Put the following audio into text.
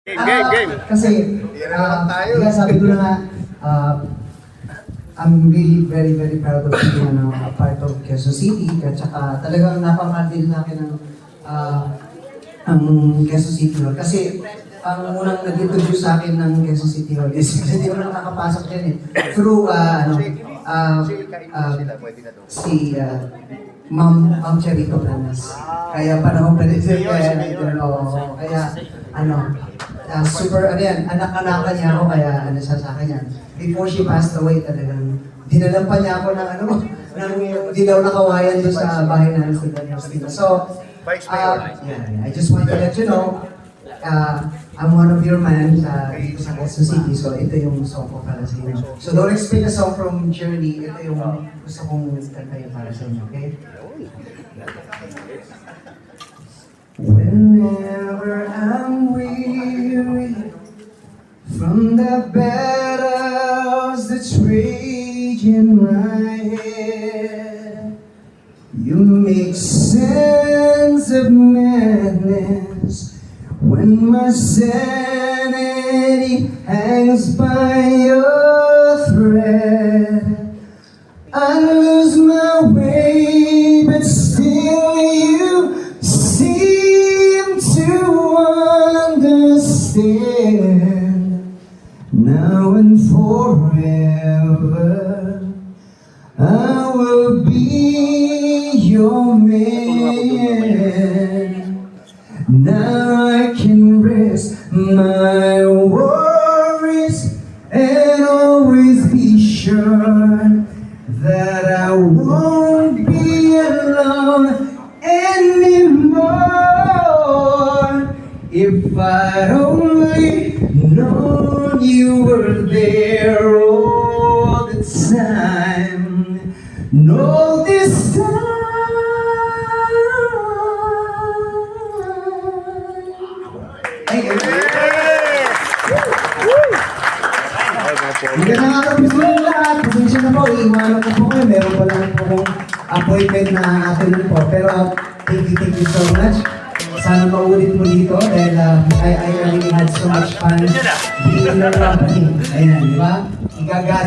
Game. Kasi, sabi ko na nga, I'm really very proud of being a part of Quezon City. At saka talagang napamahal din sa akin ang Quezon City Hall. Kasi ang unang nag-introduce sa akin ng Quezon City Hall is kasi hindi ko na nakakapasok dyan eh. Through, si Ma'am Charito Planas. Kaya panahon pa rin siya. Kaya super, anak-anakan niya ako, kaya siya sa akin yan. Before she passed away, talagang dinalan pa niya ako ng dilaw na kawayan doon sa bahay namin sa Daniel Stila. So, I just want to let you know, I'm one of your man sa Quezon City, so ito yung song ko para sa inyo. So don't expect a song from Journey, ito yung gusto kong kantayin para sa inyo, okay? Whenever I'm weary from the battles that's rage in my head, you make sense of madness when my sanity hangs by a thread. I lose my way, but still you seem to understand. Now and forever, I will be your man. Now I can rest my worries and always be sure that I won't be alone anymore. If I'd only known you were there all the time, and all this time. Thank you. Magandang araw po sa lahat. Pasensya na po, iiwanan ko po kayo. Meron pa lang po akong appointment na afternoon po. Pero thank you so much. Sana maulit mo dito dahil I really had so much fun being in your company. Ayan, di ba? Igagalit